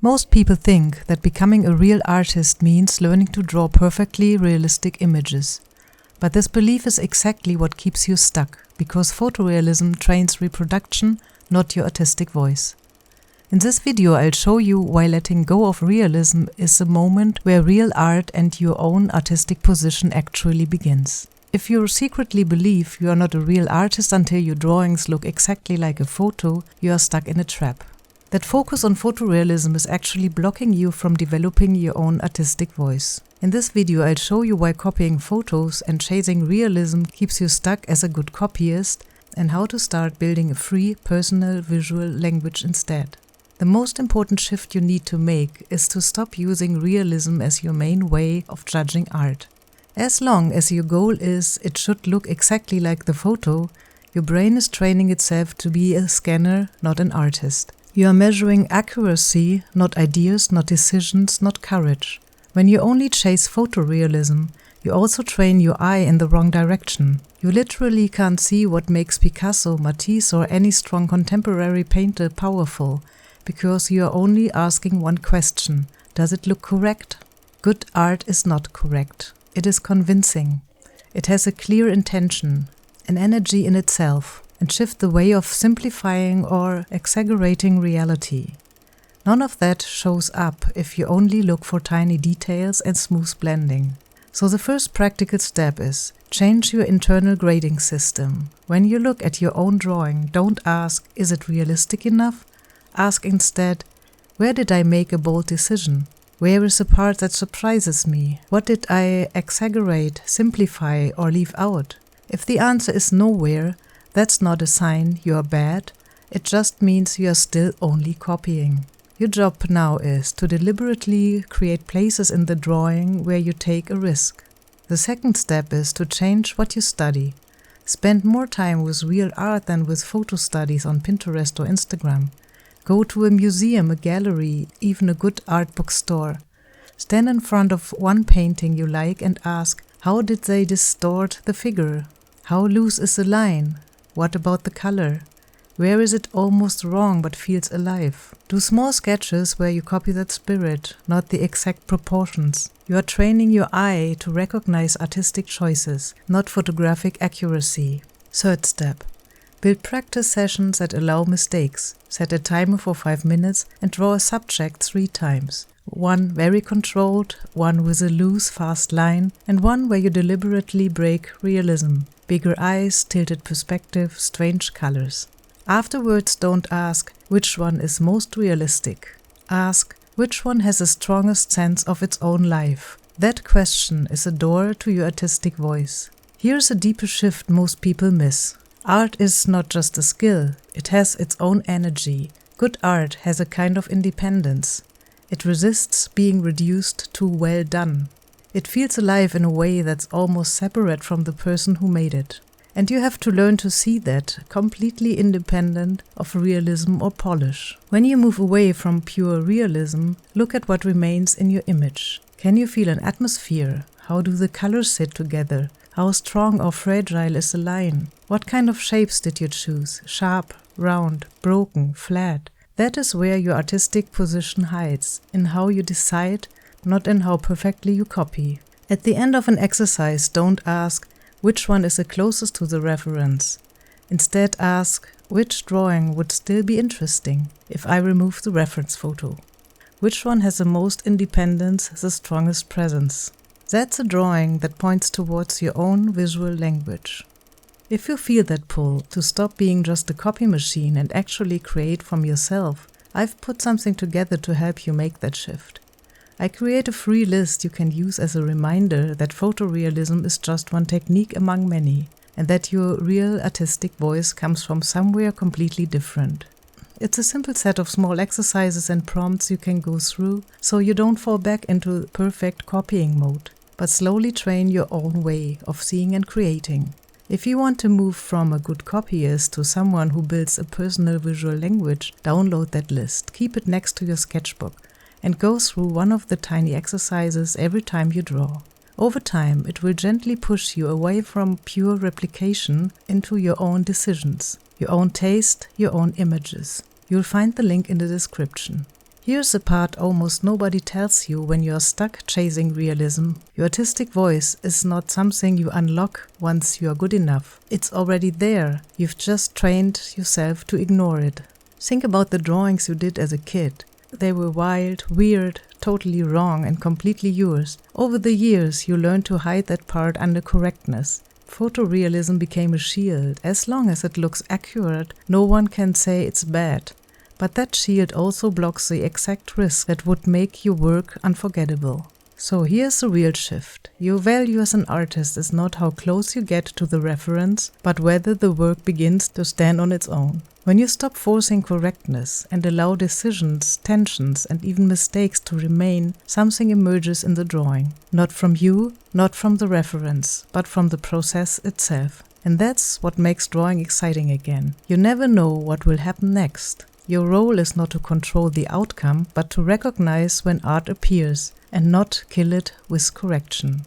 Most people think that becoming a real artist means learning to draw perfectly realistic images. But this belief is exactly what keeps you stuck, because photorealism trains reproduction, not your artistic voice. In this video, I'll show you why letting go of realism is the moment where real art and your own artistic position actually begins. If you secretly believe you are not a real artist until your drawings look exactly like a photo, you are stuck in a trap. That focus on photorealism is actually blocking you from developing your own artistic voice. In this video, I'll show you why copying photos and chasing realism keeps you stuck as a good copyist, and how to start building a free, personal visual language instead. The most important shift you need to make is to stop using realism as your main way of judging art. As long as your goal is it should look exactly like the photo, your brain is training itself to be a scanner, not an artist. You are measuring accuracy, not ideas, not decisions, not courage. When you only chase photorealism, you also train your eye in the wrong direction. You literally can't see what makes Picasso, Matisse, or any strong contemporary painter powerful, because you are only asking one question: does it look correct? Good art is not correct. It is convincing. It has a clear intention, an energy in itself, and shift the way of simplifying or exaggerating reality. None of that shows up if you only look for tiny details and smooth blending. So the first practical step is change your internal grading system. When you look at your own drawing, don't ask, is it realistic enough? Ask instead, where did I make a bold decision? Where is the part that surprises me? What did I exaggerate, simplify, or leave out? If the answer is nowhere, that's not a sign you are bad. It just means you are still only copying. Your job now is to deliberately create places in the drawing where you take a risk. The second step is to change what you study. Spend more time with real art than with photo studies on Pinterest or Instagram. Go to a museum, a gallery, even a good art bookstore. Stand in front of one painting you like and ask, how did they distort the figure? How loose is the line? What about the color? Where is it almost wrong but feels alive? Do small sketches where you copy that spirit, not the exact proportions. You are training your eye to recognize artistic choices, not photographic accuracy. Third step. Build practice sessions that allow mistakes. Set a timer for 5 minutes and draw a subject 3 times. One very controlled, one with a loose, fast line, and one where you deliberately break realism. Bigger eyes, tilted perspective, strange colors. Afterwards, don't ask which one is most realistic. Ask which one has the strongest sense of its own life. That question is a door to your artistic voice. Here's a deeper shift most people miss. Art is not just a skill, it has its own energy. Good art has a kind of independence. It resists being reduced to well done. It feels alive in a way that's almost separate from the person who made it. And you have to learn to see that, completely independent of realism or polish. When you move away from pure realism, look at what remains in your image. Can you feel an atmosphere? How do the colors sit together? How strong or fragile is the line? What kind of shapes did you choose? Sharp, round, broken, flat? That is where your artistic position hides, in how you decide, not in how perfectly you copy. At the end of an exercise, don't ask which one is the closest to the reference. Instead ask, which drawing would still be interesting if I remove the reference photo? Which one has the most independence, the strongest presence? That's a drawing that points towards your own visual language. If you feel that pull to stop being just a copy machine and actually create from yourself, I've put something together to help you make that shift. I create a free list you can use as a reminder that photorealism is just one technique among many, and that your real artistic voice comes from somewhere completely different. It's a simple set of small exercises and prompts you can go through so you don't fall back into perfect copying mode, but slowly train your own way of seeing and creating. If you want to move from a good copyist to someone who builds a personal visual language, download that list, keep it next to your sketchbook, and go through one of the tiny exercises every time you draw. Over time, it will gently push you away from pure replication into your own decisions, your own taste, your own images. You'll find the link in the description. Here's a part almost nobody tells you when you're stuck chasing realism. Your artistic voice is not something you unlock once you are good enough. It's already there. You've just trained yourself to ignore it. Think about the drawings you did as a kid. They were wild, weird, totally wrong and completely yours. Over the years, you learned to hide that part under correctness. Photorealism became a shield. As long as it looks accurate, no one can say it's bad. But that shield also blocks the exact risk that would make your work unforgettable. So here's the real shift. Your value as an artist is not how close you get to the reference, but whether the work begins to stand on its own. When you stop forcing correctness and allow decisions, tensions, and even mistakes to remain, something emerges in the drawing. Not from you, not from the reference, but from the process itself. And that's what makes drawing exciting again. You never know what will happen next. Your role is not to control the outcome, but to recognize when art appears and not kill it with correction.